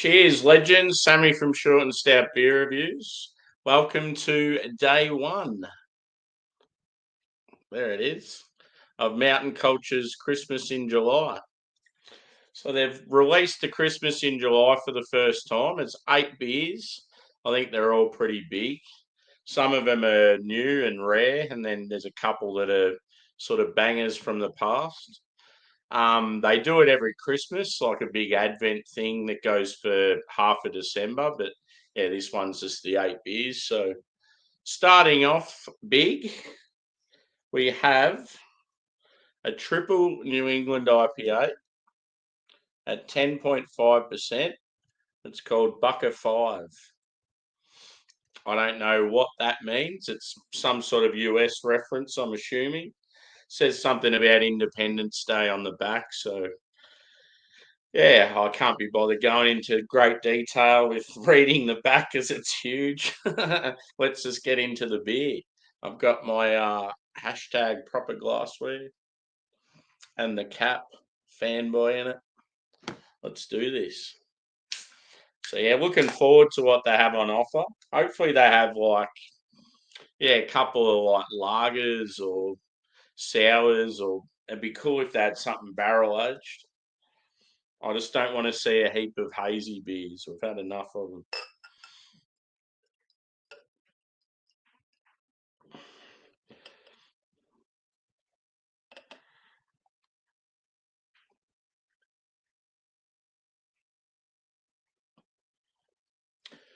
Cheers, legends. Sammy from Short and Stout Beer Reviews. Welcome to day one. There it is. Of Mountain Culture's Christmas in July. So they've released the Christmas in July for the first time. It's 8 beers. I think they're all pretty big. Some of them are new and rare, and then there's a couple that are sort of bangers from the past. They do it every Christmas, like a big Advent thing that goes for half of December. But yeah, this one's just the 8 beers. So starting off big, we have a triple New England IPA at 10.5%. It's called Bucker 5. I don't know what that means. It's some sort of US reference, I'm assuming. Says something about Independence Day on the back. So yeah, I can't be bothered going into great detail with reading the back as it's huge. Let's just get into the beer. I've got my hashtag proper glassware and the cap fanboy in it. Let's do this. So yeah, looking forward to what they have on offer. Hopefully they have a couple of lagers or sours, or it'd be cool if they had something barrel aged. I just don't want to see a heap of hazy beers. We've had enough of them.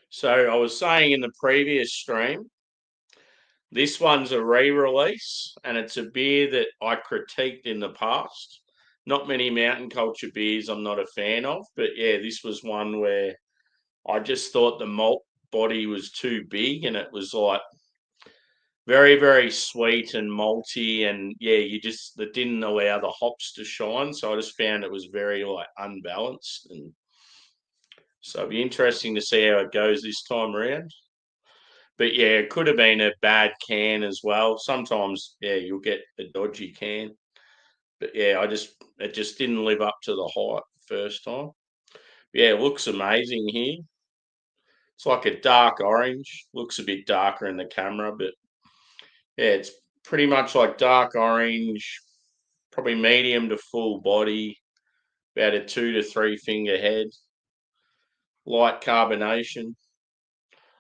So I was saying in the previous stream, this one's a re-release, and it's a beer that I critiqued in the past. Not many mountain culture beers I'm not a fan of, but yeah, this was one where I just thought the malt body was too big, and it was like very, very sweet and malty, and yeah, that didn't allow the hops to shine. So I just found it was very unbalanced, and so it'd be interesting to see how it goes this time around. But yeah, it could have been a bad can as well. Sometimes, yeah, you'll get a dodgy can. But yeah, it just didn't live up to the hype first time. Yeah, it looks amazing here. It's like a dark orange. Looks a bit darker in the camera, but yeah, it's pretty much like dark orange, probably medium to full body, about a 2 to 3 finger head, light carbonation.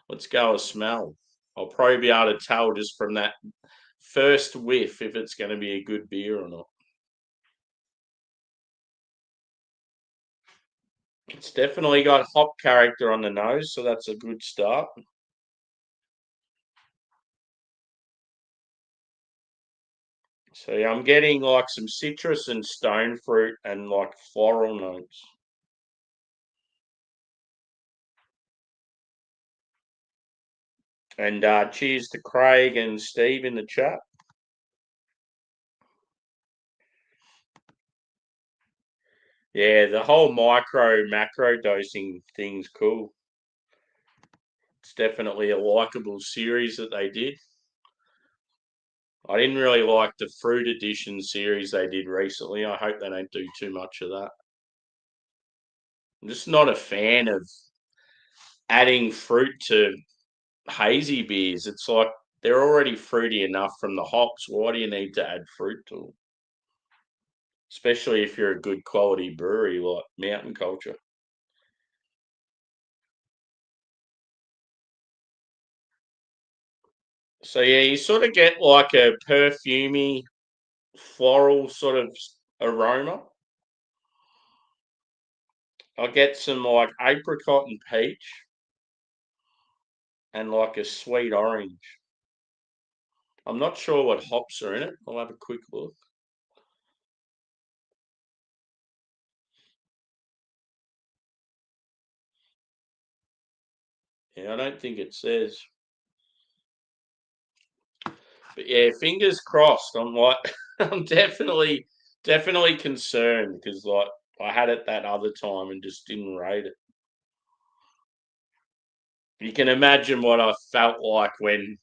Let's go a smell. I'll probably be able to tell just from that first whiff if it's going to be a good beer or not. It's definitely got hop character on the nose, so that's a good start. So yeah, I'm getting like some citrus and stone fruit and like floral notes. And cheers to Craig and Steve in the chat. Yeah, the whole micro macro dosing thing's cool. It's definitely a likable series that they did. I didn't really like the fruit edition series they did recently. I hope they don't do too much of that. I'm just not a fan of adding fruit to hazy beers. It's like they're already fruity enough from the hops. Why do you need to add fruit to them? Especially if you're a good quality brewery like Mountain Culture. So yeah, you sort of get like a perfumey, floral sort of aroma. I get some like apricot and peach and like a sweet orange. I'm not sure what hops are in it. I'll have a quick look. Yeah, I don't think it says. But yeah, fingers crossed. I'm like, I'm definitely concerned because like I had it that other time and just didn't rate it. You can imagine what I felt like when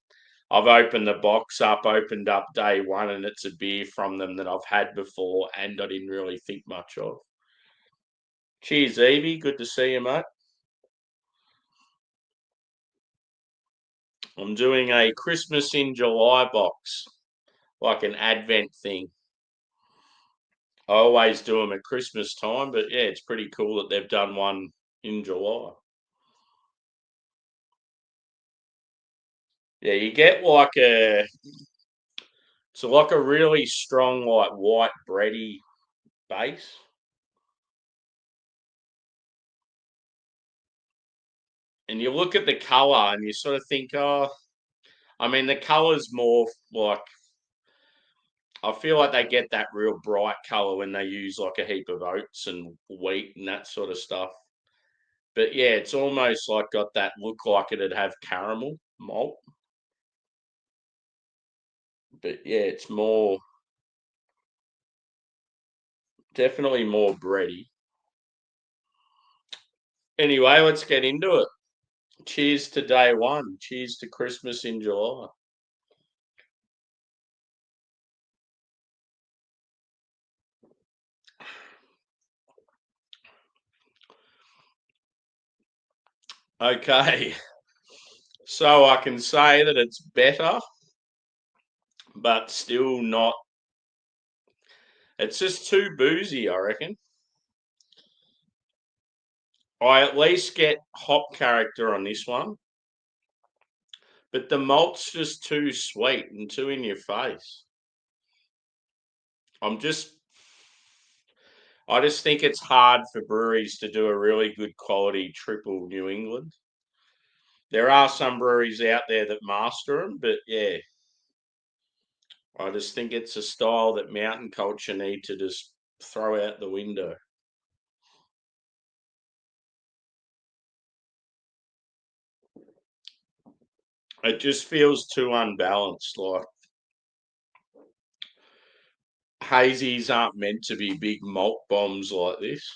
I've opened the box up, opened up day one, and it's a beer from them that I've had before and I didn't really think much of. Cheers, Evie. Good to see you, mate. I'm doing a Christmas in July box, like an Advent thing. I always do them at Christmas time, but yeah, it's pretty cool that they've done one in July. Yeah, you get like a really strong, like white bready base. And you look at the colour and you sort of think, oh, I mean, the colour's more like, I feel like they get that real bright colour when they use like a heap of oats and wheat and that sort of stuff. But yeah, it's almost like got that look like it'd have caramel malt. But yeah, it's more, definitely more bready. Anyway, let's get into it. Cheers to day one. Cheers to Christmas in July. Okay, so I can say that it's better, but still not. It's just too boozy, I reckon. I at least get hop character on this one, but the malt's just too sweet and too in your face. I'm just, I just think it's hard for breweries to do a really good quality triple New England. There are some breweries out there that master them, but yeah, I just think it's a style that mountain culture need to just throw out the window. It just feels too unbalanced. Like hazies aren't meant to be big malt bombs like this.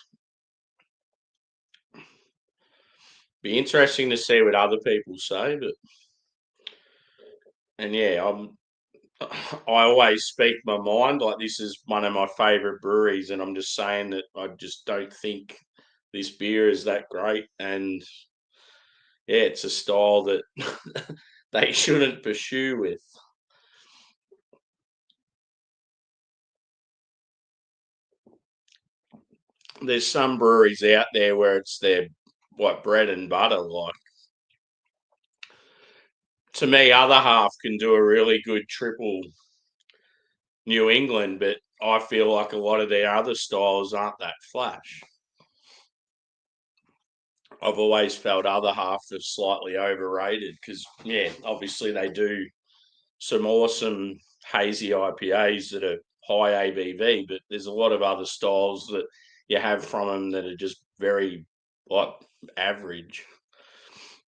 Be interesting to see what other people say, but and yeah, I always speak my mind. Like this is one of my favourite breweries, and I'm just saying that I just don't think this beer is that great. And yeah, it's a style that they shouldn't pursue with. There's some breweries out there where it's their what bread and butter. Like to me, other half can do a really good triple New England, but I feel like a lot of their other styles aren't that flash. I've always felt other half are slightly overrated because, yeah, obviously they do some awesome hazy IPAs that are high ABV, but there's a lot of other styles that you have from them that are just very like average,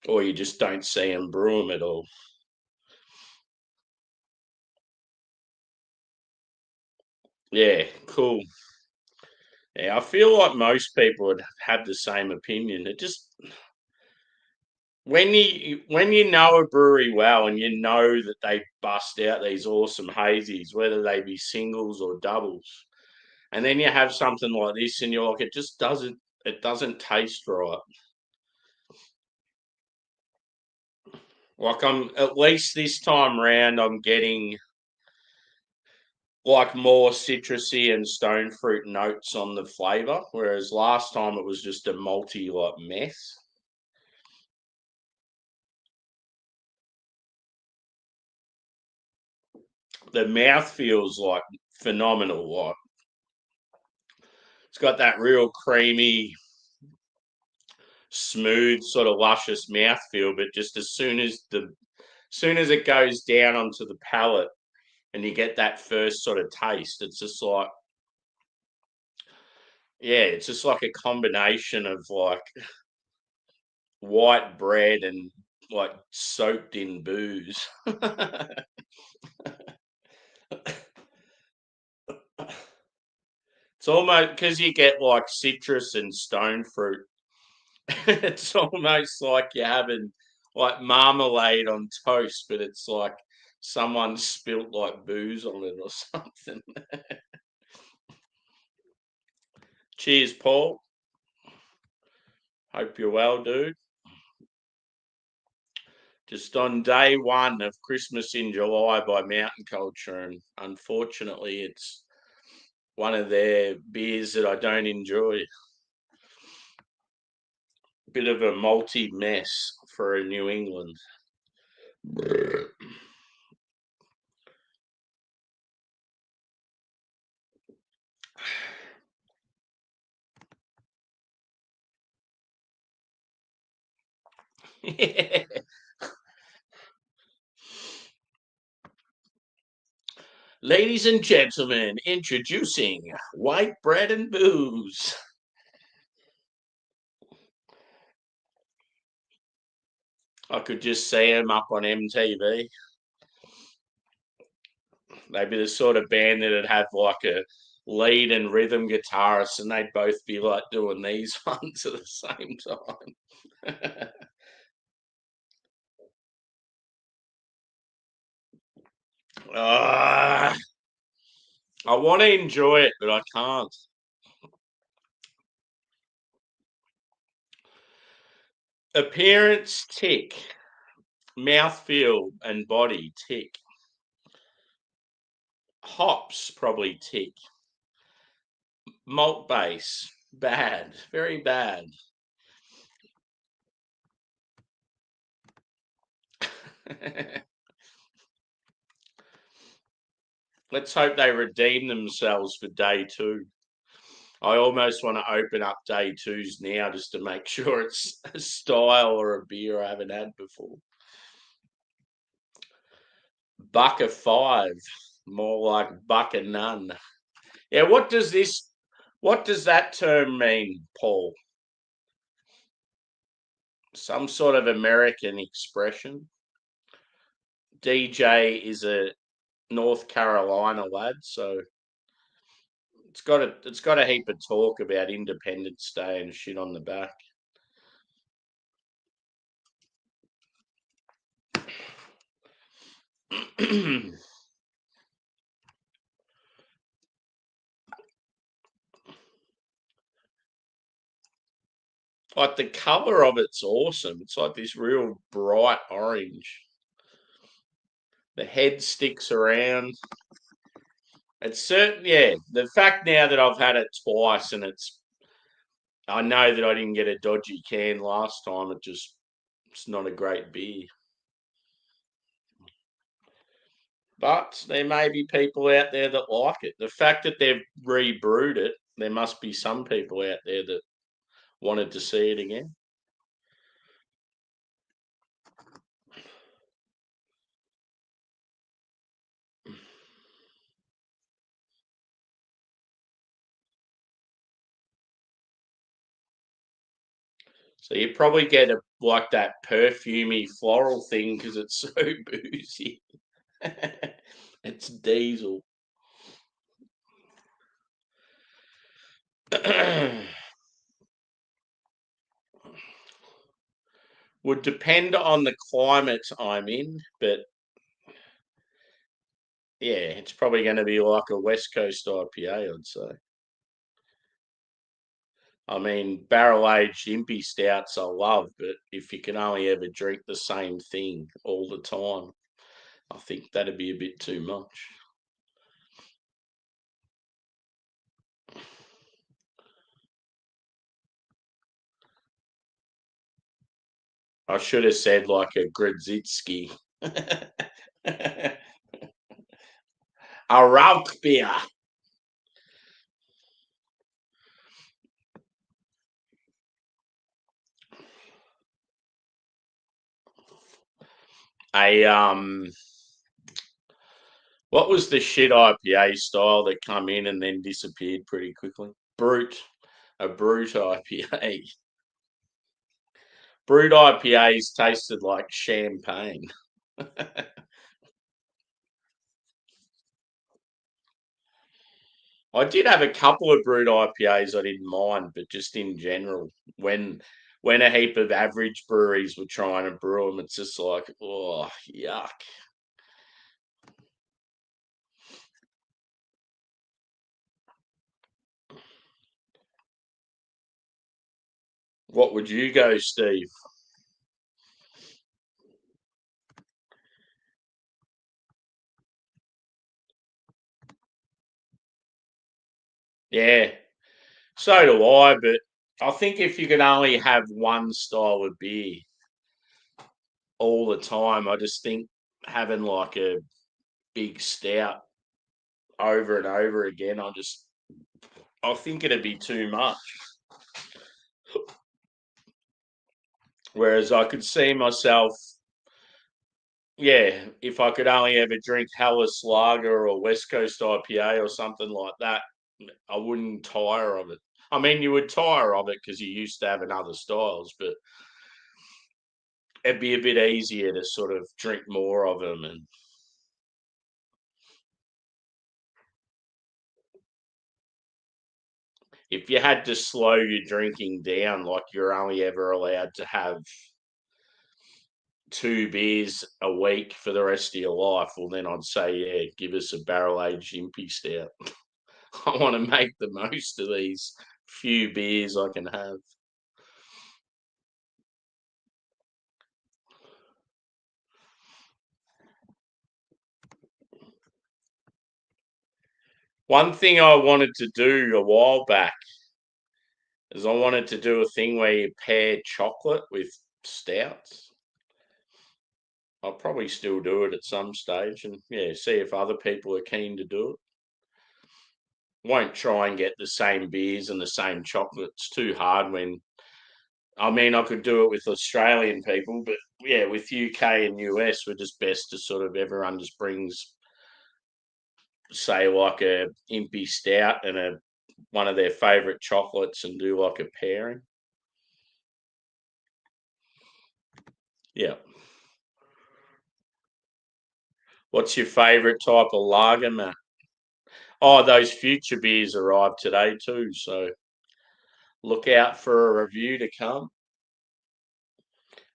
or you just don't see them brew them at all. Yeah, cool. Yeah, I feel like most people would have the same opinion. It just when you know a brewery well and you know that they bust out these awesome hazies, whether they be singles or doubles, and then you have something like this and you're like, it doesn't taste right. Like I'm at least this time round I'm getting like more citrusy and stone fruit notes on the flavour, whereas last time it was just a malty like mess. The mouth feels like phenomenal. Like it's got that real creamy, smooth, sort of luscious mouthfeel, but just as soon as it goes down onto the palate and you get that first sort of taste, it's just like yeah, it's just like a combination of like white bread and like soaked in booze. It's almost because you get like citrus and stone fruit. It's almost like you're having like marmalade on toast, but it's like someone spilt like booze on it or something. Cheers, Paul. Hope you're well, dude. just on day one of Christmas in July by Mountain Culture, and unfortunately, it's one of their beers that I don't enjoy. Bit of a malty mess for a New England. Ladies and gentlemen, introducing White Bread and Booze. I could just see him up on MTV. They'd be the sort of band that'd have like a lead and rhythm guitarist, and they'd both be like doing these ones at the same time. I want to enjoy it, but I can't. Appearance, tick. Mouthfeel and body, tick. Hops, probably tick. Malt base, bad, very bad. Let's hope they redeem themselves for day two. I almost want to open up day twos now just to make sure it's a style or a beer I haven't had before. Buck of five, more like buck of none. Yeah, what does that term mean, Paul? Some sort of American expression. DJ is a North Carolina lad, so it's got a heap of talk about Independence Day and shit on the back. Like the color of it's awesome. It's like this real bright orange. The head sticks around. It's certain, yeah. The fact now that I've had it twice and I know that I didn't get a dodgy can last time. It's not a great beer. But there may be people out there that like it. The fact that they've rebrewed it, there must be some people out there that wanted to see it again. So you probably get like that perfumey floral thing because it's so boozy. It's diesel. Would depend on the climate I'm in, but yeah, it's probably going to be like a West Coast IPA, I'd say. I mean, barrel aged impy stouts I love, but if you can only ever drink the same thing all the time, I think that'd be a bit too much. I should have said like a Gradzitsky. A Rauch beer. A what was the shit IPA style that come in and then disappeared pretty quickly? Brute. A brute IPA. Brute IPAs tasted like champagne. I did have a couple of brewed IPAs I didn't mind, but just in general, when a heap of average breweries were trying to brew them, it's just like, oh, yuck. What would you go, Steve? Yeah, so do I. But I think if you can only have one style of beer all the time, I just think having like a big stout over and over again, I think it'd be too much. Whereas I could see myself, yeah, if I could only ever drink Hellas Lager or West Coast IPA or something like that, I wouldn't tire of it. I mean, you would tire of it because you're used to having other styles, but it'd be a bit easier to sort of drink more of them. And if you had to slow your drinking down, like you're only ever allowed to have 2 beers a week for the rest of your life, well, then I'd say, yeah, give us a barrel aged impy stout. I want to make the most of these few beers I can have. One thing I wanted to do a while back is I wanted to do a thing where you pair chocolate with stouts. I'll probably still do it at some stage and yeah, see if other people are keen to do it. Won't try and get the same beers and the same chocolate. It's too hard when I mean I could do it with Australian people, but yeah, with UK and US we're just best to sort of everyone just brings say like a impy stout and a one of their favourite chocolates and do like a pairing. Yeah. What's your favourite type of lager, Matt? Oh, those future beers arrived today too, so look out for a review to come.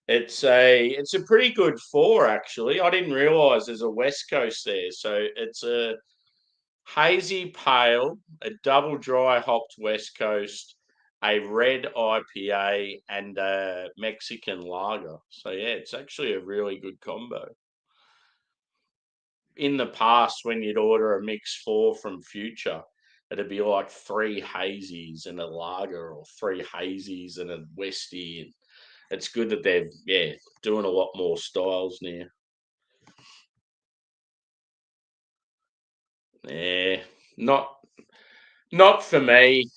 It's a pretty good four actually. I didn't realise there's a West Coast there, so it's a hazy pale, a double dry hopped West Coast, a red IPA, and a Mexican lager. So yeah, it's actually a really good combo. In the past, when you'd order a mix four from Future, it'd be like 3 hazies and a lager, or 3 hazies and a Westie. And it's good that they're doing a lot more styles now. Yeah, not not for me.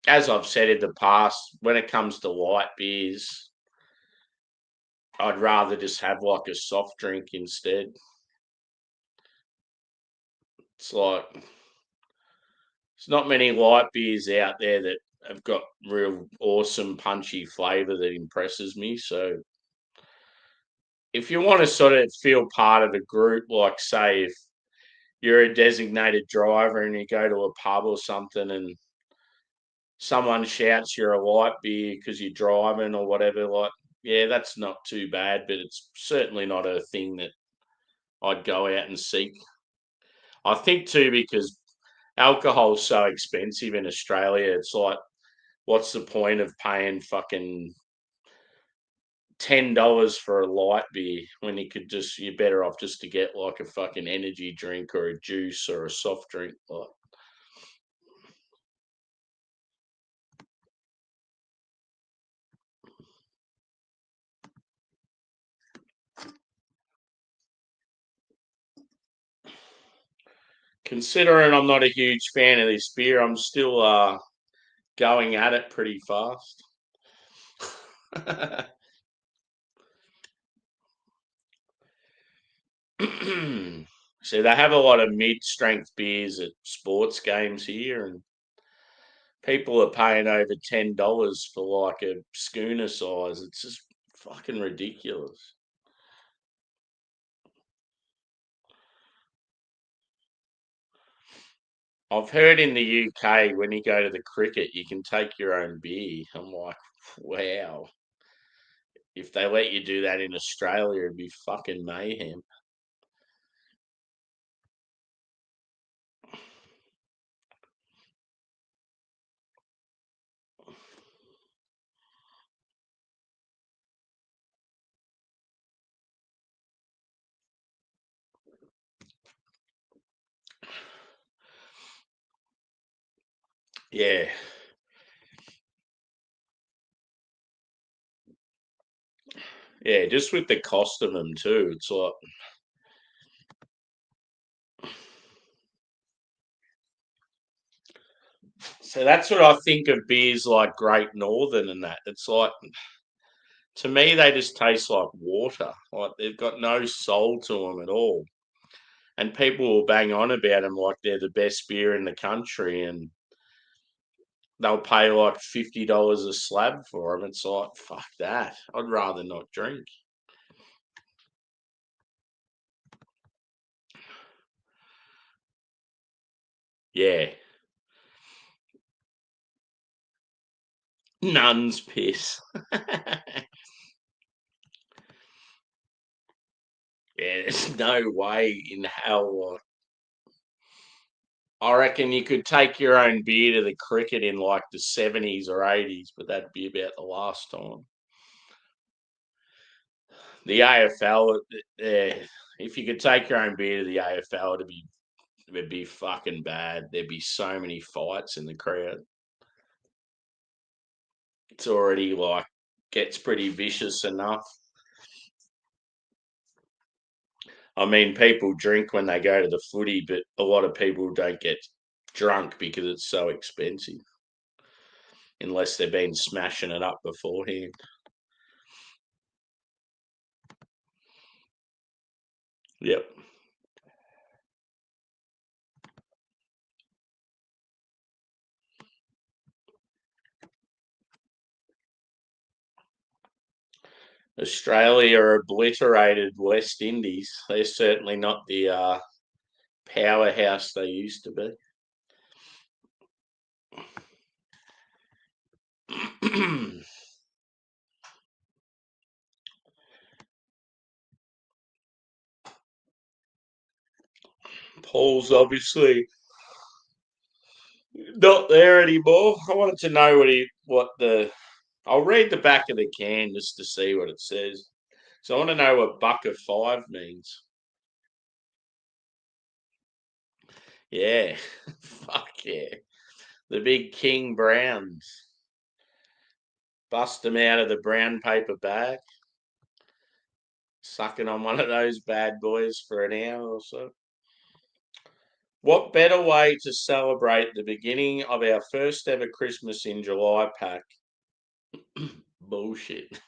As I've said in the past, when it comes to light beers, I'd rather just have like a soft drink instead. It's like there's not many light beers out there that have got real awesome punchy flavour that impresses me. So if you want to sort of feel part of a group, like say if you're a designated driver and you go to a pub or something and someone shouts you're a light beer because you're driving or whatever, like, yeah, that's not too bad, but it's certainly not a thing that I'd go out and seek. I think too, because alcohol's so expensive in Australia, it's like, what's the point of paying fucking $10 for a light beer when you could just you're better off just to get like a fucking energy drink or a juice or a soft drink. Like considering I'm not a huge fan of this beer, I'm still going at it pretty fast. So they have a lot of mid-strength beers at sports games here, and people are paying over $10 for like a schooner size. It's just fucking ridiculous. I've heard in the UK when you go to the cricket, you can take your own beer. I'm like, wow. If they let you do that in Australia, it'd be fucking mayhem. Yeah. Yeah, just with the cost of them too. It's like, so that's what I think of beers like Great Northern and that. It's like, to me, they just taste like water. Like they've got no soul to them at all. And people will bang on about them like they're the best beer in the country, and they'll pay like $50 a slab for them. It's like, fuck that. I'd rather not drink. Yeah, nun's piss. Yeah, there's no way in hell. I reckon you could take your own beer to the cricket in like the 70s or 80s, but that'd be about the last time. The AFL, if you could take your own beer to the AFL, it'd be fucking bad. There'd be so many fights in the crowd. It's already like gets pretty vicious enough. I mean, people drink when they go to the footy, but a lot of people don't get drunk because it's so expensive, unless they've been smashing it up beforehand. Yep. Australia are obliterated West Indies. They're certainly not the powerhouse they used to be. Paul's obviously not there anymore. I wanted to know what the. I'll read the back of the can just to see what it says. So I want to know what buck of five means. Yeah, fuck yeah, the big King Browns. Bust them out of the brown paper bag, sucking on one of those bad boys for an hour or so. What better way to celebrate the beginning of our first ever Christmas in July pack? Bullshit.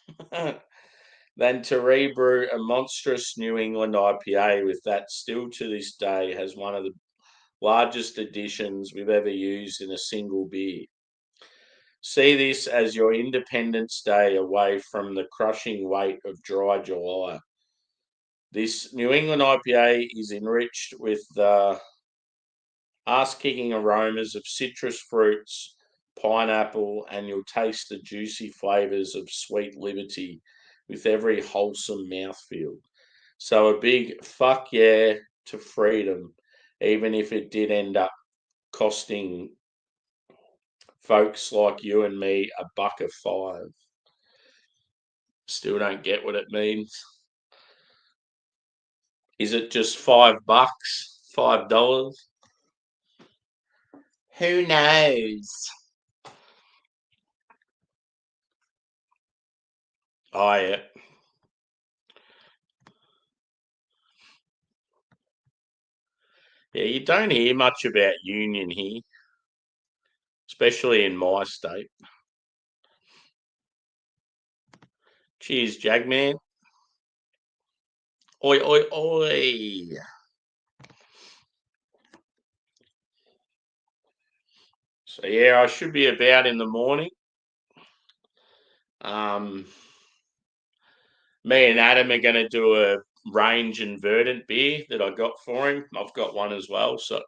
Than to rebrew a monstrous New England IPA with that still to this day has one of the largest additions we've ever used in a single beer. See this as your Independence Day away from the crushing weight of dry July. This New England IPA is enriched with the ass kicking aromas of citrus fruits, pineapple, and you'll taste the juicy flavours of sweet liberty with every wholesome mouthfeel. So a big fuck yeah to freedom, even if it did end up costing folks like you and me a buck of five. Still don't get what it means. Is it just $5? $5? Who knows? Oh yeah. Yeah, you don't hear much about union here, especially in my state. Cheers, Jagman. Oi, oi, oi. So yeah, I should be about in the morning. Um, Me and Adam are going to do a range and verdant beer that I got for him. I've got one as well, so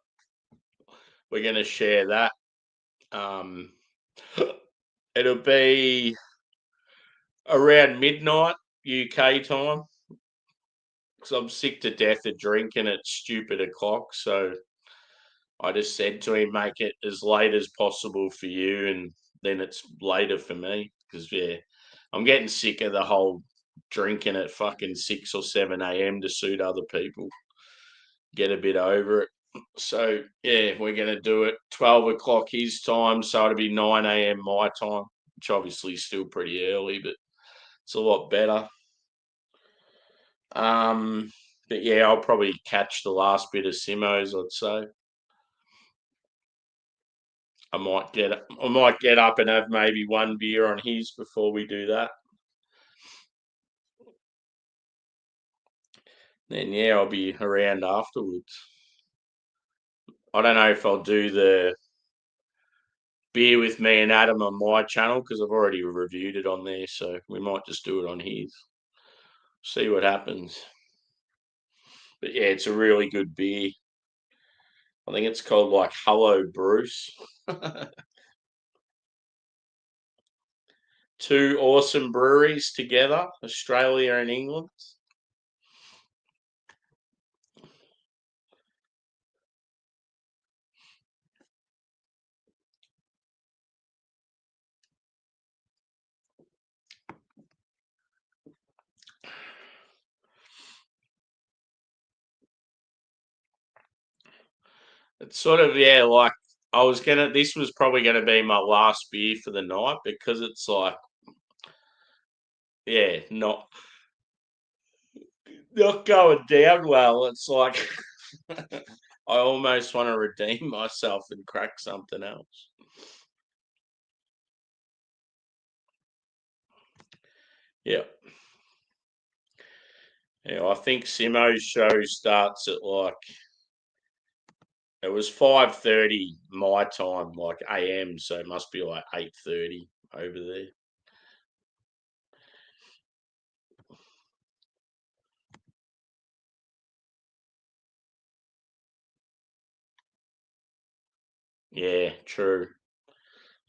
we're going to share that. Um, it'll be around midnight UK time because I'm sick to death of drinking at stupid o'clock. So I just said to him, make it as late as possible for you, and then it's later for me because yeah, I'm getting sick of the whole drinking at fucking 6 or 7 a.m. to suit other people. Get a bit over it. So yeah, we're gonna do it 12 o'clock his time, so it'll be 9 a.m. my time, which obviously is still pretty early, but it's a lot better. But yeah, I'll probably catch the last bit of Simo's, I'd say. I might get up and have maybe one beer on his before we do that. Then yeah, I'll be around afterwards. I don't know if I'll do the beer with me and Adam on my channel because I've already reviewed it on there, so we might just do it on his. See what happens. But yeah, it's a really good beer. I think it's called like Hello Bruce. Two awesome breweries together, Australia and England. It's sort of, yeah, like this was probably gonna be my last beer for the night because it's like, yeah, not going down well. It's like I almost want to redeem myself and crack something else. Yeah. Yeah, I think Simo's show starts at like it was 5:30 my time, like AM, so it must be like 8:30 over there. Yeah, true.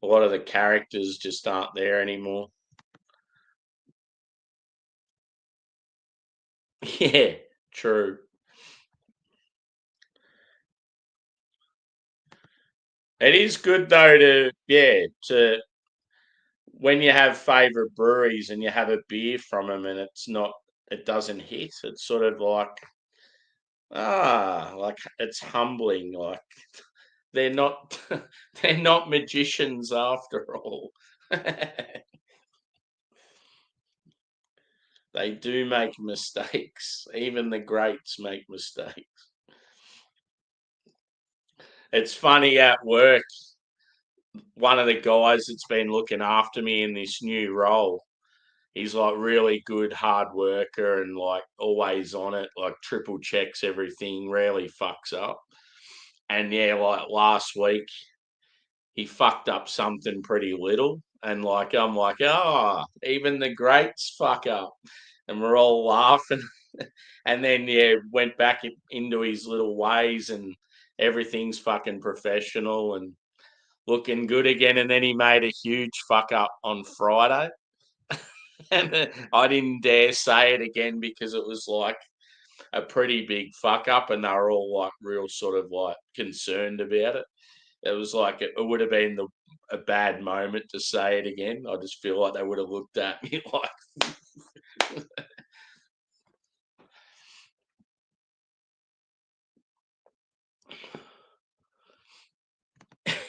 A lot of the characters just aren't there anymore. Yeah, true. It is good though to when you have favorite breweries and you have a beer from them and it doesn't hit. It's sort of like it's humbling. Like they're not they're not magicians after all. They do make mistakes. Even the greats make mistakes. It's funny at work. One of the guys that's been looking after me in this new role, he's like really good hard worker and like always on it, like triple checks everything, rarely fucks up. And yeah, like last week he fucked up something pretty little. And like I'm like, even the greats fuck up. And we're all laughing. And then yeah, went back into his little ways and everything's fucking professional and looking good again. And then he made a huge fuck up on Friday. And I didn't dare say it again because it was like a pretty big fuck up and they were all like real sort of like concerned about it. It was like it would have been a bad moment to say it again. I just feel like they would have looked at me like,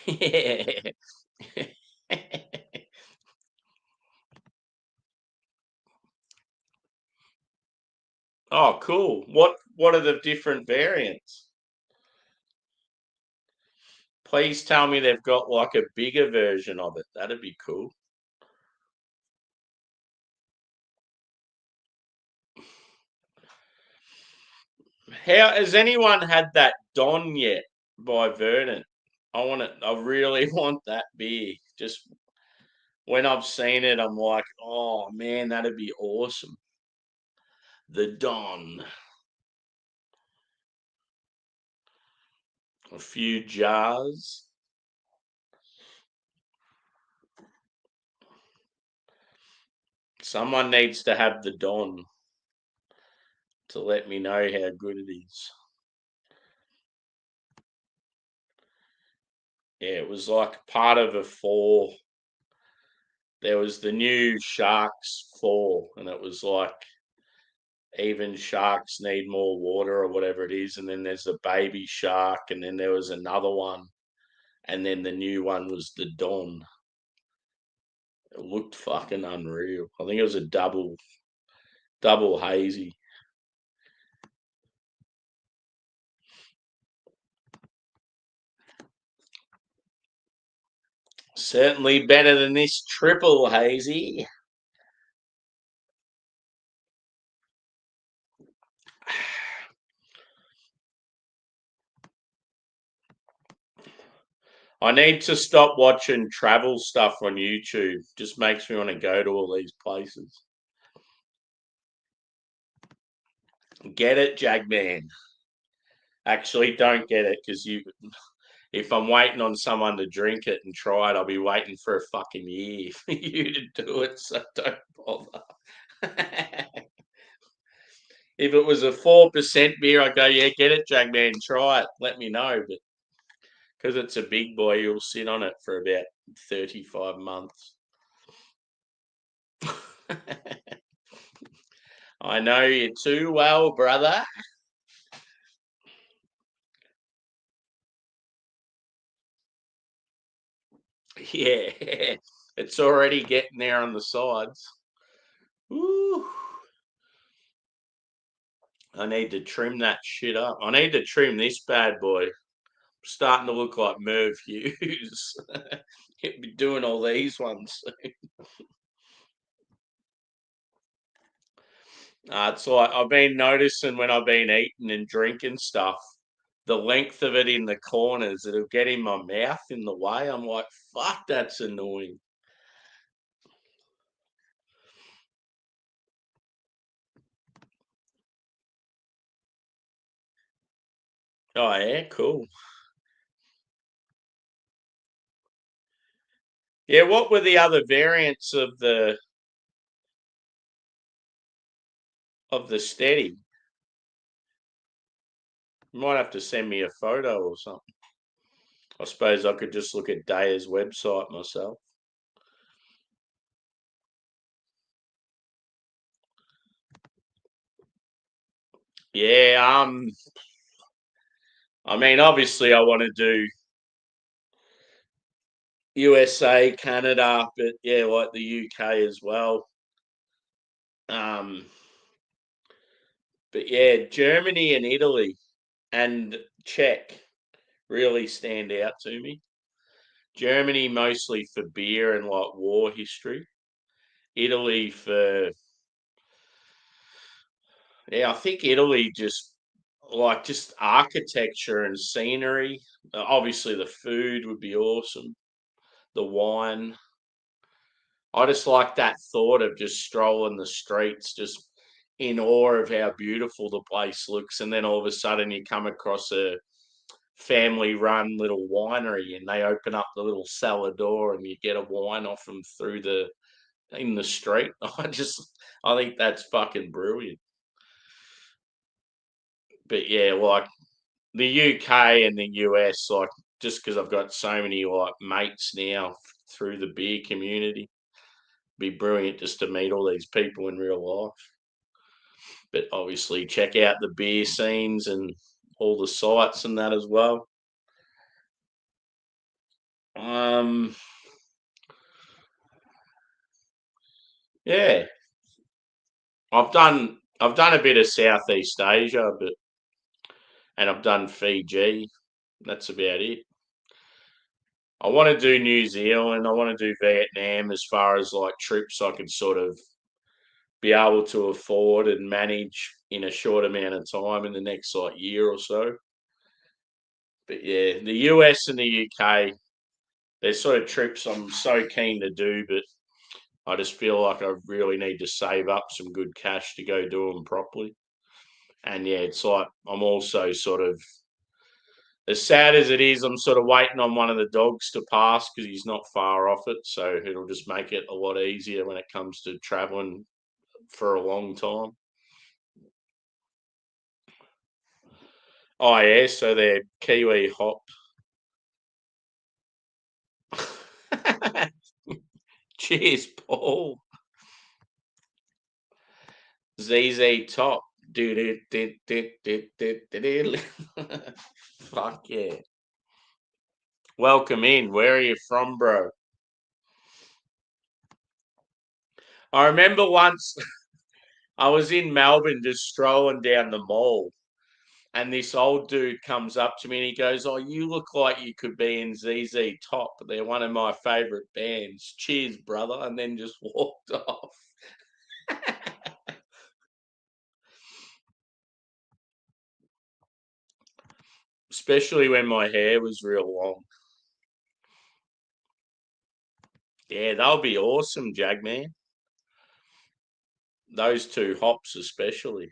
yeah. Oh, cool. What are the different variants? Please tell me they've got like a bigger version of it. That'd be cool. How has anyone had that Don yet by Verdant? I want it. I really want that beer. Just when I've seen it, I'm like, oh man, that'd be awesome. The Don. A few jars. Someone needs to have the Don to let me know how good it is. Yeah, it was like part of a four. There was the new Sharks four, and it was like even sharks need more water or whatever it is. And then there's the baby shark, and then there was another one, and then the new one was the Don. It looked fucking unreal. I think it was a double hazy. Certainly better than this triple hazy. I need to stop watching travel stuff on YouTube. Just makes me want to go to all these places. Get it, Jagman? Actually, don't get it because if I'm waiting on someone to drink it and try it, I'll be waiting for a fucking year for you to do it. So don't bother. If it was a 4% beer, I'd go, yeah, get it, Jagman, try it. Let me know. But because it's a big boy, you'll sit on it for about 35 months. I know you too well, brother. Yeah, it's already getting there on the sides. Ooh. I need to trim that shit up. I need to trim this bad boy. Starting to look like Merv Hughes. He'll be doing all these ones. It's like I've been noticing when I've been eating and drinking stuff, the length of it in the corners, it'll get in my mouth in the way. I'm like, fuck, that's annoying. Oh yeah, cool. Yeah, what were the other variants of the steady? You might have to send me a photo or something. I suppose I could just look at Daya's website myself. Yeah, I mean, obviously, I want to do USA, Canada, but yeah, like the UK as well. Um, but yeah, Germany and Italy and Czech really stand out to me. Germany mostly for beer and like war history. Italy for yeah, I think Italy just architecture and scenery. Obviously, the food would be awesome. The wine. I just like that thought of just strolling the streets, just in awe of how beautiful the place looks, and then all of a sudden you come across a family-run little winery, and they open up the little cellar door, and you get a wine off them through the in the street. I think that's fucking brilliant. But yeah, like the UK and the US, like just because I've got so many like mates now through the beer community, be brilliant just to meet all these people in real life. But obviously, check out the beer scenes and all the sites and that as well. Um, yeah, I've done a bit of Southeast Asia, and I've done Fiji. That's about it. I want to do New Zealand. I want to do Vietnam as far as like trips I could sort of be able to afford and manage in a short amount of time in the next like year or so. But yeah, the US and the UK, they're sort of trips I'm so keen to do, but I just feel like I really need to save up some good cash to go do them properly. And yeah, it's like I'm also sort of as sad as it is, I'm sort of waiting on one of the dogs to pass because he's not far off it. So it'll just make it a lot easier when it comes to traveling for a long time. Oh yeah, so they're Kiwi hop. Cheers, Paul. ZZ Top. Do, do, do, do, do, do, do. Fuck yeah. Welcome in. Where are you from, bro? I remember once I was in Melbourne just strolling down the mall, and this old dude comes up to me and he goes, "Oh, you look like you could be in ZZ Top. They're one of my favourite bands. Cheers, brother." And then just walked off. Especially when my hair was real long. Yeah, they'll be awesome, Jagman. Those two hops especially.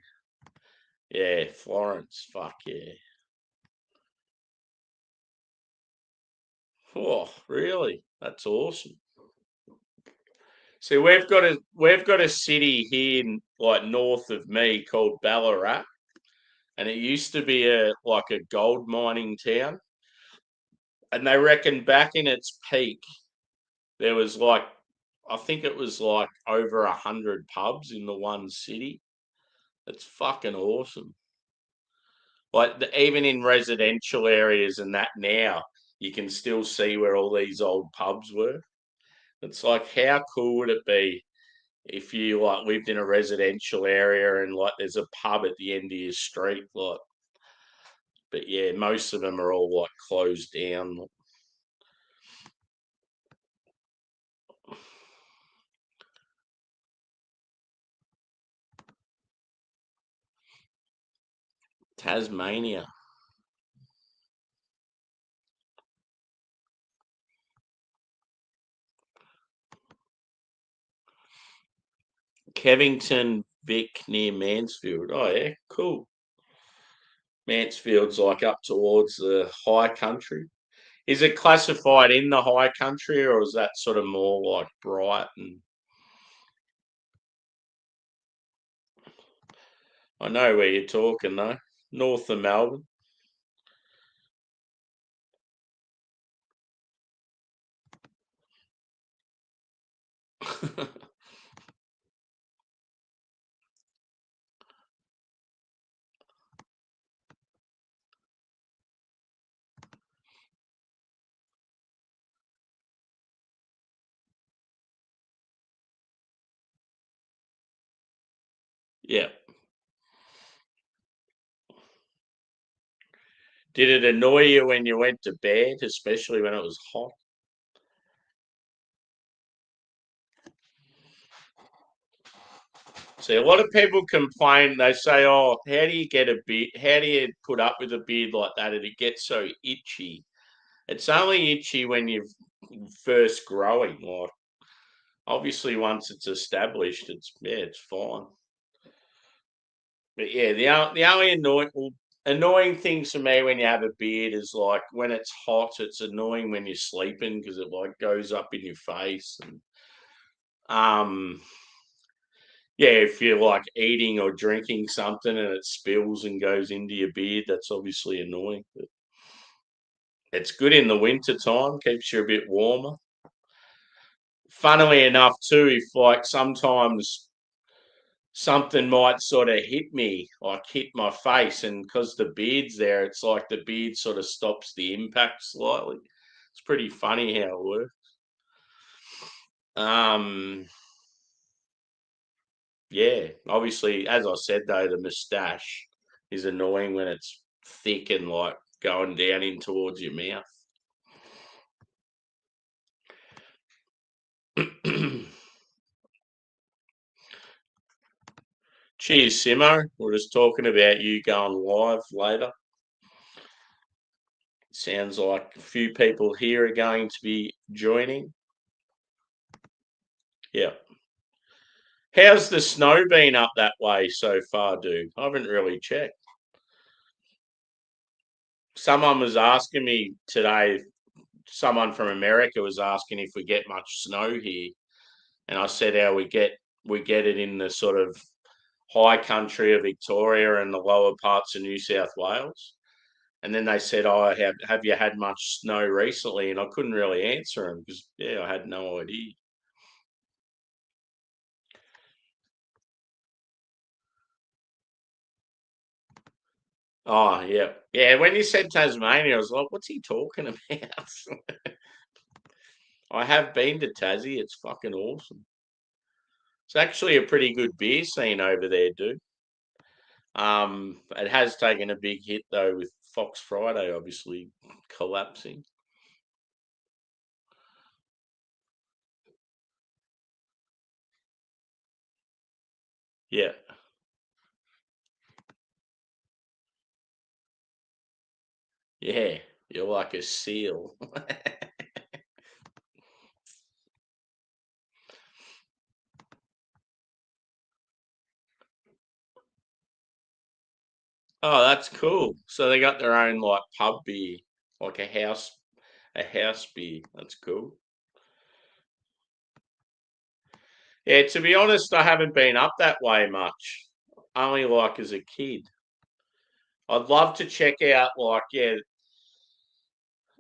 Yeah, Florence. Fuck yeah. Oh, really? That's awesome. See, we've got a city here like north of me called Ballarat, and it used to be a like a gold mining town. And they reckon back in its peak, there was like I think it was like over 100 pubs in the one city. It's fucking awesome. Like even in residential areas and that now, you can still see where all these old pubs were. It's like how cool would it be if you like lived in a residential area and like there's a pub at the end of your street, like. But yeah, most of them are all like closed down. Tasmania, Kevington, Vic near Mansfield. Oh yeah, cool. Mansfield's like up towards the high country. Is it classified in the high country, or is that sort of more like Brighton? I know where you're talking though. North of Melbourne. Yeah. Did it annoy you when you went to bed, especially when it was hot? See, a lot of people complain. They say, "Oh, how do you get a beard? How do you put up with a beard like that? And it gets so itchy." It's only itchy when you're first growing. Like, obviously, once it's established, it's fine. But yeah, the only annoying things for me when you have a beard is like when it's hot. It's annoying when you're sleeping because it like goes up in your face and um yeah, if you're like eating or drinking something and it spills and goes into your beard, that's obviously annoying. But it's good in the winter time, keeps you a bit warmer. Funnily enough, too, if like sometimes something might sort of hit me, like hit my face, and because the beard's there, it's like the beard sort of stops the impact slightly. It's pretty funny how it works. Um, yeah, obviously, as I said though, the moustache is annoying when it's thick and like going down in towards your mouth. Cheers, Simo. We're just talking about you going live later. Sounds like a few people here are going to be joining. Yeah. How's the snow been up that way so far, dude? I haven't really checked. Someone was asking me today, someone from America was asking if we get much snow here. And I said how we get it in the sort of high country of Victoria and the lower parts of New South Wales. And then they said, "Oh, have you had much snow recently?" And I couldn't really answer them because yeah, I had no idea. Oh, yeah. Yeah, when you said Tasmania, I was like, what's he talking about? I have been to Tassie. It's fucking awesome. It's actually a pretty good beer scene over there, dude. It has taken a big hit though with Fox Friday obviously collapsing. Yeah. Yeah. You're like a seal. Oh, that's cool. So they got their own like pub beer, like a house beer. That's cool. Yeah, to be honest, I haven't been up that way much. Only like as a kid. I'd love to check out like, yeah,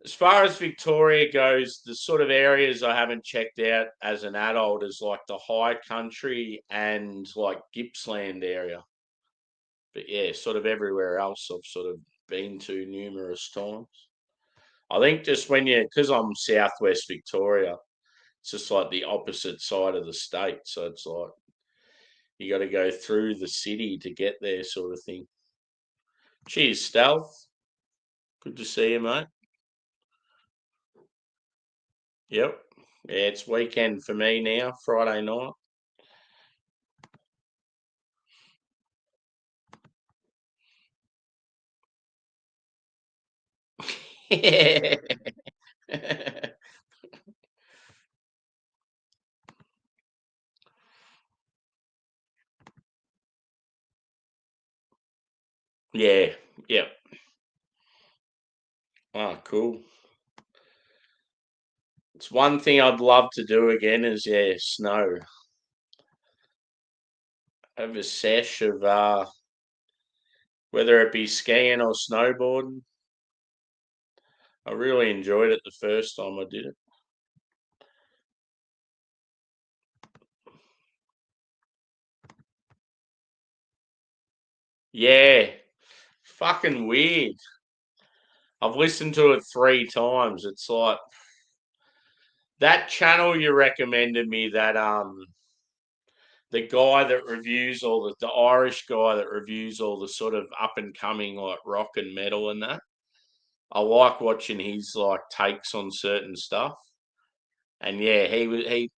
as far as Victoria goes, the sort of areas I haven't checked out as an adult is like the high country and like Gippsland area. But yeah, sort of everywhere else I've sort of been to numerous times. I think just when because I'm southwest Victoria, it's just like the opposite side of the state. So it's like you got to go through the city to get there, sort of thing. Cheers, Stealth. Good to see you, mate. Yep. Yeah, it's weekend for me now, Friday night. Yeah. Yeah. Yep. Oh, cool. It's one thing I'd love to do again is yeah, snow. Have a sesh of whether it be skiing or snowboarding. I really enjoyed it the first time I did it. Yeah. Fucking weird. I've listened to it 3 times. It's like that channel you recommended me, that the guy that reviews all the Irish guy that reviews all the sort of up and coming like rock and metal and that. I like watching his like takes on certain stuff. And yeah, he.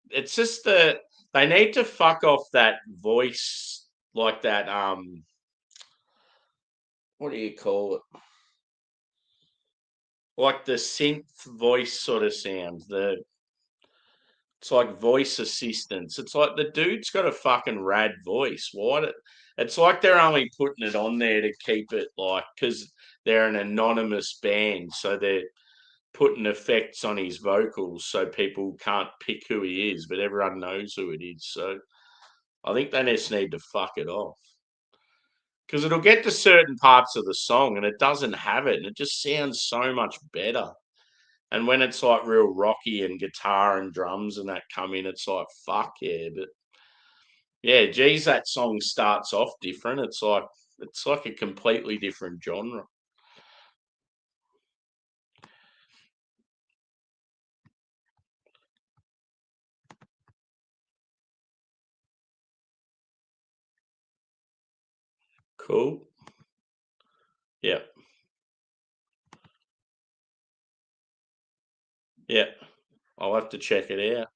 It's just they need to fuck off that voice like that. What do you call it? Like the synth voice sort of sound. It's like voice assistance. It's like the dude's got a fucking rad voice. Why? It's like they're only putting it on there to keep it like because they're an anonymous band, so they're putting effects on his vocals so people can't pick who he is, but everyone knows who it is. So I think they just need to fuck it off because it'll get to certain parts of the song and it doesn't have it, and it just sounds so much better. And when it's like real rocky and guitar and drums and that come in, it's like fuck yeah. But yeah, geez, that song starts off different. It's like a completely different genre. Cool. Yeah. Yeah. I'll have to check it out.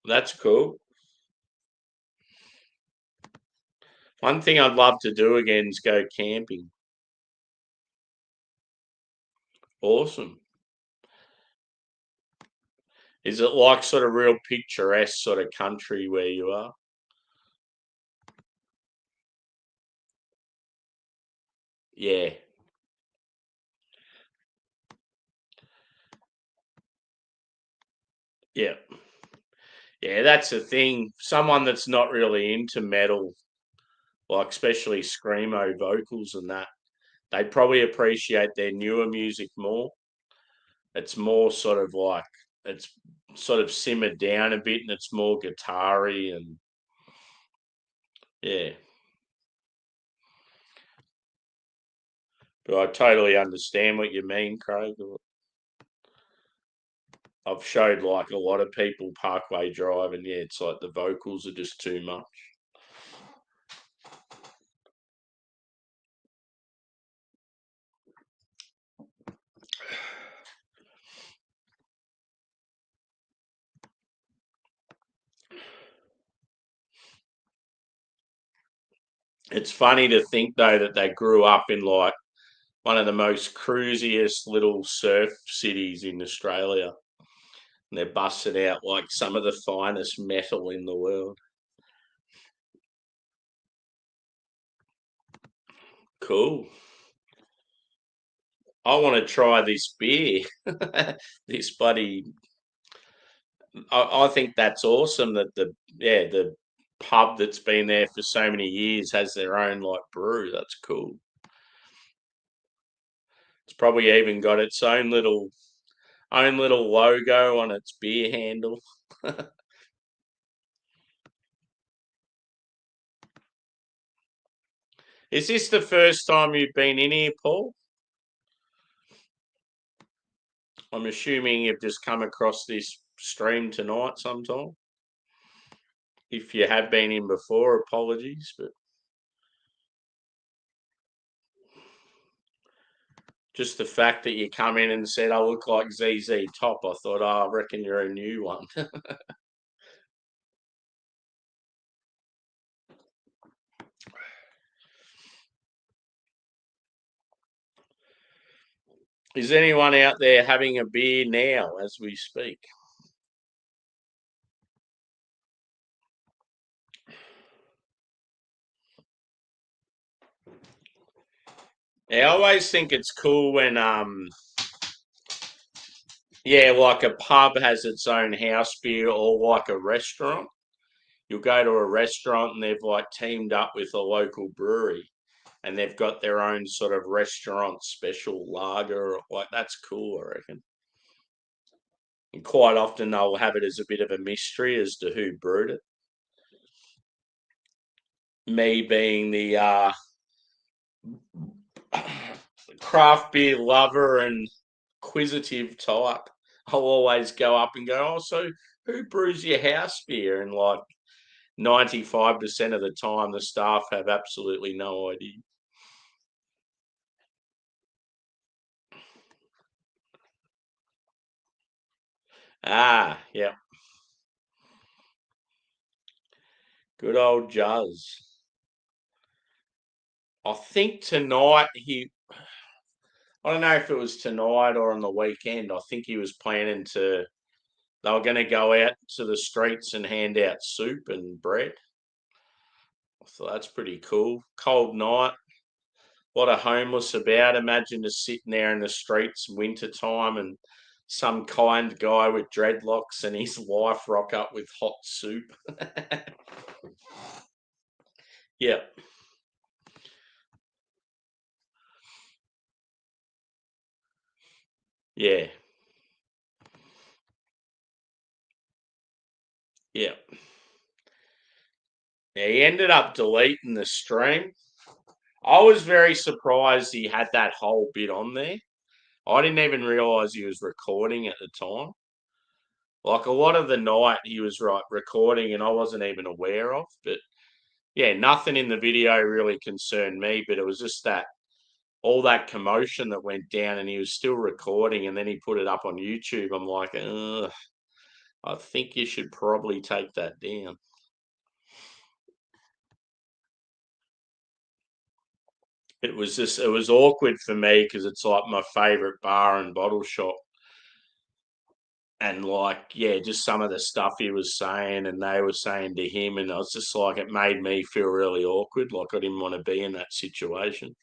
That's cool. One thing I'd love to do again is go camping. Awesome. Is it like sort of real picturesque sort of country where you are? Yeah. Yeah. Yeah, that's the thing. Someone that's not really into metal, like especially screamo vocals and that, they probably appreciate their newer music more. It's more sort of like it's sort of simmered down a bit and it's more guitar-y and yeah. But I totally understand what you mean, Craig. I've showed like a lot of people Parkway Drive, and yeah, it's like the vocals are just too much. It's funny to think though that they grew up in like one of the most cruisiest little surf cities in Australia. And they're busting out like some of the finest metal in the world. Cool. I want to try this beer. This bloody. I think that's awesome that the pub that's been there for so many years has their own like brew. That's cool. It's probably even got its own little logo on its beer handle. Is this the first time you've been in here, Paul? I'm assuming you've just come across this stream tonight sometime. If you have been in before, apologies, but just the fact that you come in and said I look like ZZ Top, I thought, oh, I reckon you're a new one. Is anyone out there having a beer now as we speak? Yeah, I always think it's cool when yeah, like a pub has its own house beer or like a restaurant. You'll go to a restaurant and they've like teamed up with a local brewery and they've got their own sort of restaurant special lager. Like that's cool, I reckon. And quite often they'll have it as a bit of a mystery as to who brewed it. Me being the craft beer lover and inquisitive type, I'll always go up and go, oh, so who brews your house beer? And like 95% of the time, the staff have absolutely no idea. Ah, yeah. Good old Juzz. I think tonight I don't know if it was tonight or on the weekend. I think he was planning they were going to go out to the streets and hand out soup and bread. So that's pretty cool. Cold night. What a homeless about. Imagine just sitting there in the streets winter time and some kind guy with dreadlocks and his wife rock up with hot soup. Yeah, yeah, yeah. Yeah, he ended up deleting the stream. I was very surprised he had that whole bit on there. I didn't even realise he was recording at the time. Like a lot of the night he was recording and I wasn't even aware of. But yeah, nothing in the video really concerned me, but it was just that all that commotion that went down and he was still recording and then he put it up on YouTube. I'm like, ugh, I think you should probably take that down. It was awkward for me because it's like my favorite bar and bottle shop. And like, yeah, just some of the stuff he was saying and they were saying to him, and I was just like, it made me feel really awkward. Like I didn't want to be in that situation.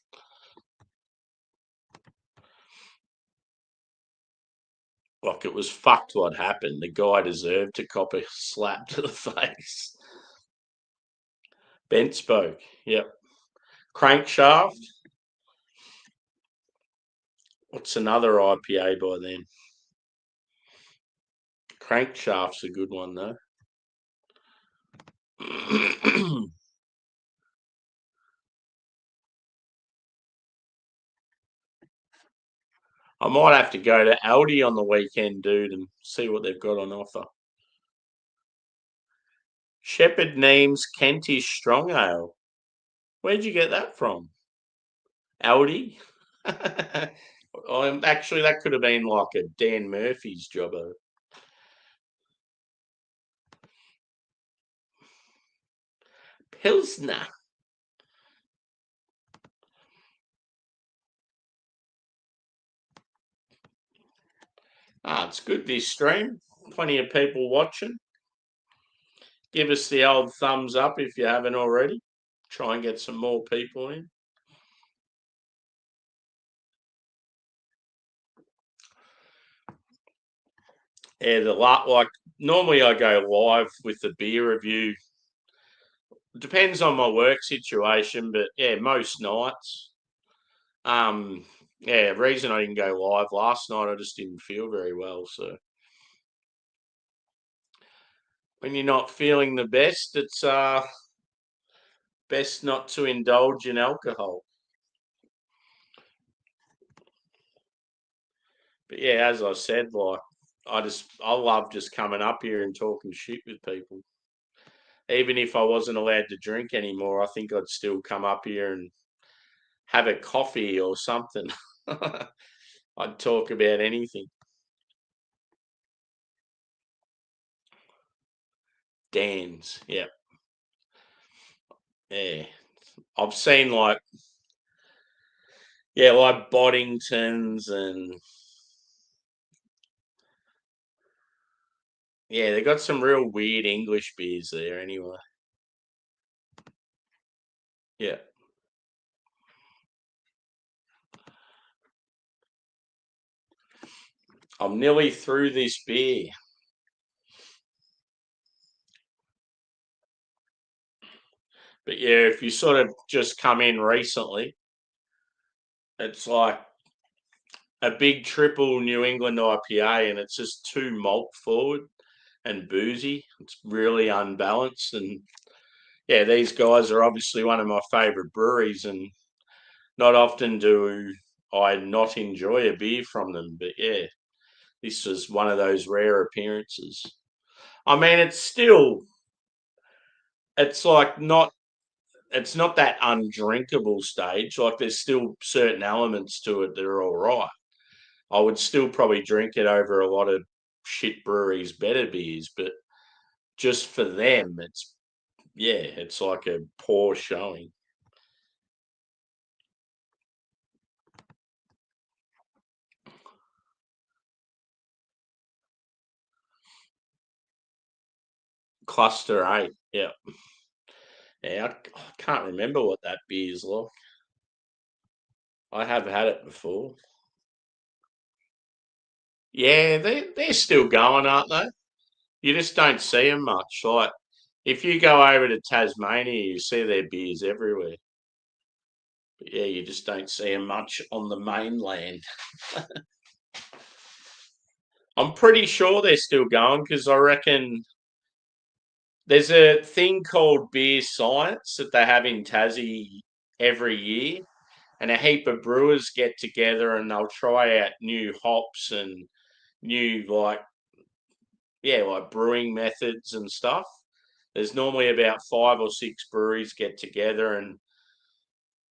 Like it was fucked what happened. The guy deserved to cop a slap to the face. Bent spoke. Yep. Crankshaft. What's another IPA by then? Crankshaft's a good one though. I might have to go to Aldi on the weekend, dude, and see what they've got on offer. Shepherd Neame's Kentish Strong Ale. Where'd you get that from? Aldi? Actually, that could have been like a Dan Murphy's jobber. Pilsner. It's good this stream. Plenty of people watching. Give us the old thumbs up if you haven't already. Try and get some more people in. Yeah, like normally I go live with the beer review. Depends on my work situation, but yeah, most nights. Yeah, reason I didn't go live last night, I just didn't feel very well. So when you're not feeling the best, it's best not to indulge in alcohol. But yeah, as I said, like I love just coming up here and talking shit with people. Even if I wasn't allowed to drink anymore, I think I'd still come up here and have a coffee or something. I'd talk about anything. Dan's, yeah. Yeah. I've seen like Boddingtons and yeah, they got some real weird English beers there anyway. Yeah. I'm nearly through this beer. But yeah, if you sort of just come in recently, it's like a big triple New England IPA and it's just too malt forward and boozy. It's really unbalanced. And yeah, these guys are obviously one of my favourite breweries and not often do I not enjoy a beer from them. But yeah, this was one of those rare appearances. I mean, it's like not, it's not that undrinkable stage. Like there's still certain elements to it that are all right. I would still probably drink it over a lot of shit breweries' better beers, but just for them, it's like a poor showing. Cluster 8, yeah. Yeah, I can't remember what that beer's like. I have had it before. Yeah, they're still going, aren't they? You just don't see them much. Like if you go over to Tasmania, you see their beers everywhere. But yeah, you just don't see them much on the mainland. I'm pretty sure they're still going because I reckon there's a thing called Beer Science that they have in Tassie every year, and a heap of brewers get together and they'll try out new hops and new like brewing methods and stuff. There's normally about 5 or 6 breweries get together and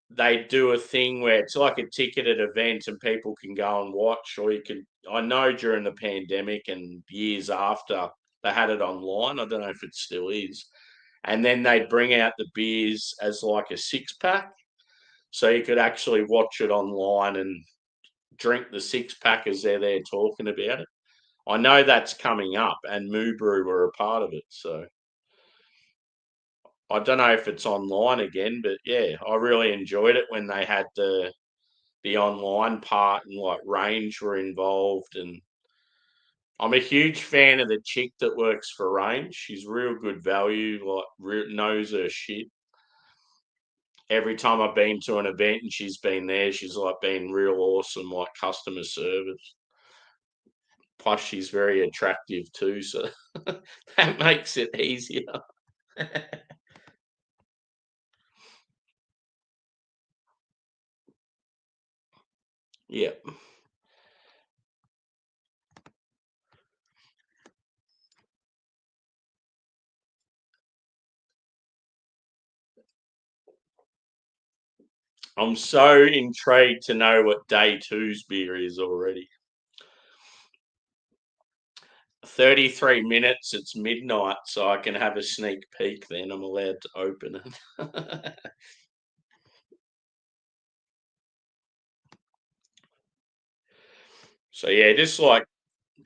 they do a thing where it's like a ticketed event and people can go and watch, or you can. I know during the pandemic and years after they had it online. I don't know if it still is. And then they'd bring out the beers as like a 6 pack. So you could actually watch it online and drink the 6 pack as they're there talking about it. I know that's coming up, and Moo Brew were a part of it. So I don't know if it's online again, but yeah, I really enjoyed it when they had the online part and like Range were involved. And I'm a huge fan of the chick that works for Range. She's real good value, like knows her shit. Every time I've been to an event and she's been there, she's like been real awesome, like customer service. Plus, she's very attractive too, so that makes it easier. Yeah. I'm so intrigued to know what day two's beer is already. 33 minutes, it's midnight, so I can have a sneak peek then. I'm allowed to open it. So yeah, just like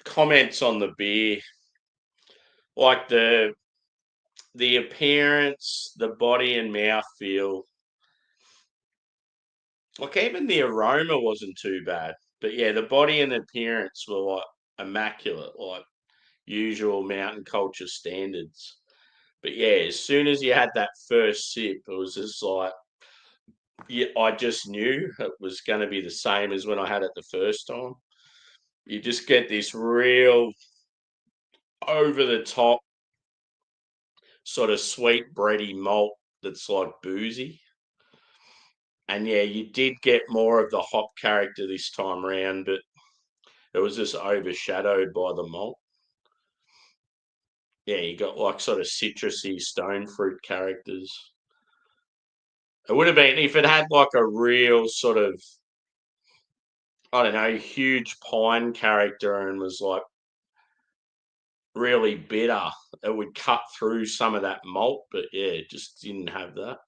comments on the beer, like the appearance, the body and mouth feel. Like even the aroma wasn't too bad. But yeah, the body and the appearance were like immaculate, like usual mountain culture standards. But yeah, as soon as you had that first sip, it was just like, yeah, I just knew it was going to be the same as when I had it the first time. You just get this real over the top sort of sweet bready malt that's like boozy. And yeah, you did get more of the hop character this time around, but it was just overshadowed by the malt. Yeah, you got like sort of citrusy stone fruit characters. It would have been if it had like a real sort of, I don't know, huge pine character and was like really bitter, it would cut through some of that malt. But yeah, it just didn't have that.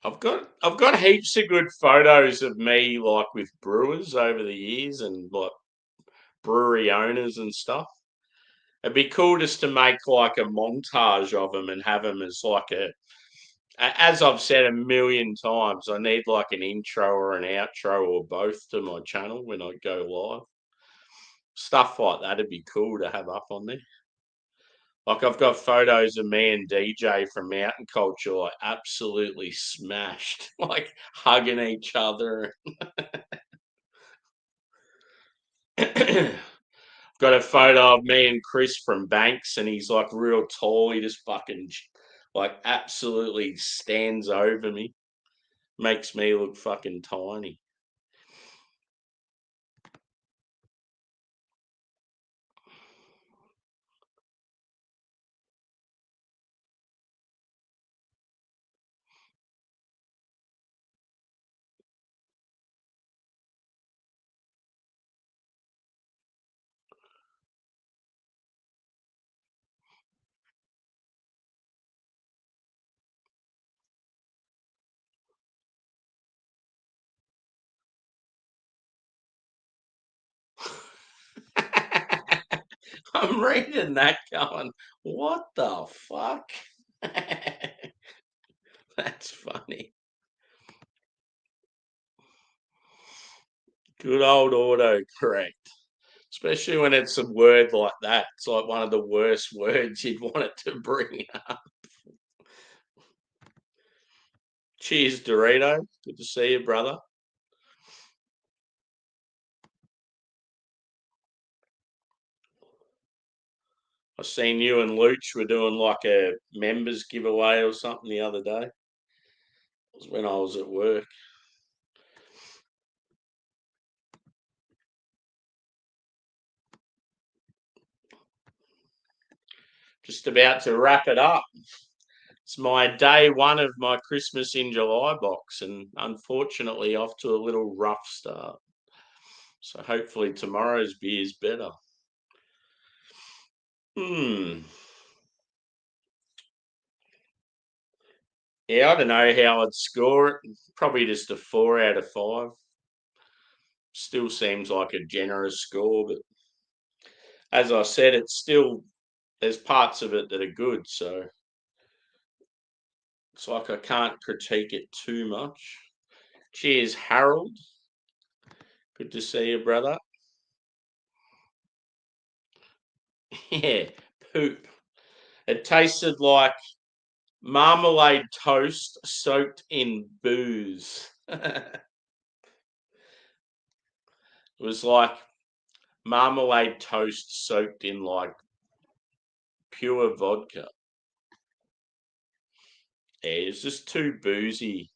I've got heaps of good photos of me like with brewers over the years and like brewery owners and stuff. It'd be cool just to make like a montage of them and have them as like as I've said a million times, I need like an intro or an outro or both to my channel when I go live. Stuff like that'd be cool to have up on there. Like I've got photos of me and DJ from Mountain Culture, like absolutely smashed, like hugging each other. Got a photo of me and Chris from Banks, and he's like real tall. He just fucking like absolutely stands over me, makes me look fucking tiny. I'm reading that going, what the fuck? That's funny. Good old auto correct. Especially when it's a word like that. It's like one of the worst words you'd want it to bring up. Cheers, Dorito. Good to see you, brother. I seen you and Luch were doing like a members giveaway or something the other day. It was when I was at work. Just about to wrap it up. It's my day one of my Christmas in July box, and unfortunately, off to a little rough start. So hopefully, tomorrow's beer is better. Hmm. Yeah, I don't know how I'd score it. Probably just a 4 out of 5. Still seems like a generous score, but as I said, it's still there's parts of it that are good. So it's like I can't critique it too much. Cheers, Harold. Good to see you, brother. Yeah, poop. It tasted like marmalade toast soaked in booze. It was like marmalade toast soaked in like pure vodka. Yeah, it's just too boozy.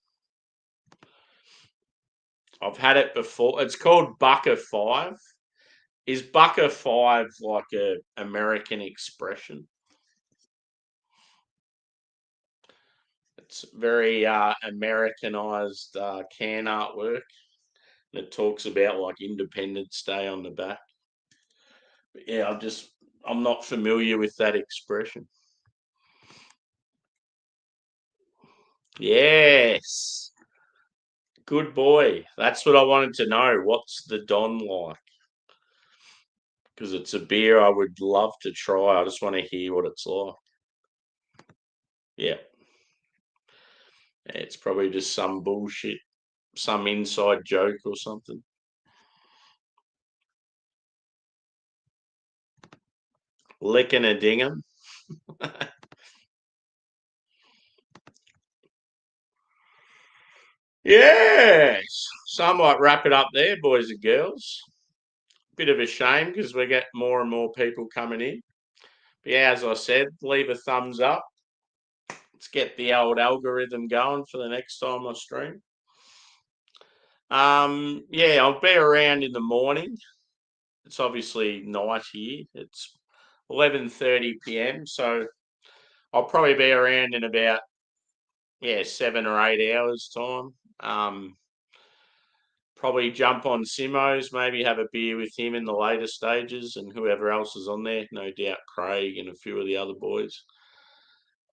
I've had it before. It's called Bucker 5. Is Bucker 5 like a American expression? It's very Americanized can artwork. And it talks about like Independence Day on the back. But yeah, I'm not familiar with that expression. Yes. Good boy. That's what I wanted to know. What's the Don like? Because it's a beer I would love to try. I just want to hear what it's like. Yeah. It's probably just some bullshit, some inside joke or something. Licking a dingham. Yes. So I might wrap it up there, boys and girls. Bit of a shame because we get more and more people coming in. But yeah, as I said, leave a thumbs up. Let's get the old algorithm going for the next time I stream. Yeah, I'll be around in the morning. It's obviously night here. It's 11:30 p.m. So I'll probably be around in about 7 or 8 hours time. Probably jump on Simo's, maybe have a beer with him in the later stages and whoever else is on there. No doubt Craig and a few of the other boys.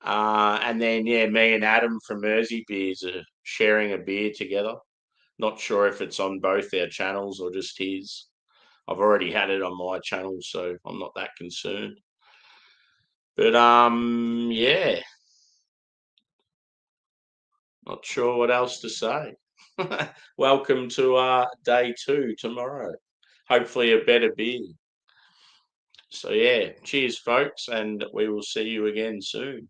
And then me and Adam from Mersey Beers are sharing a beer together. Not sure if it's on both our channels or just his. I've already had it on my channel, so I'm not that concerned. But yeah, not sure what else to say. Welcome to day 2 tomorrow. Hopefully a better beer. So yeah, cheers folks, and we will see you again soon.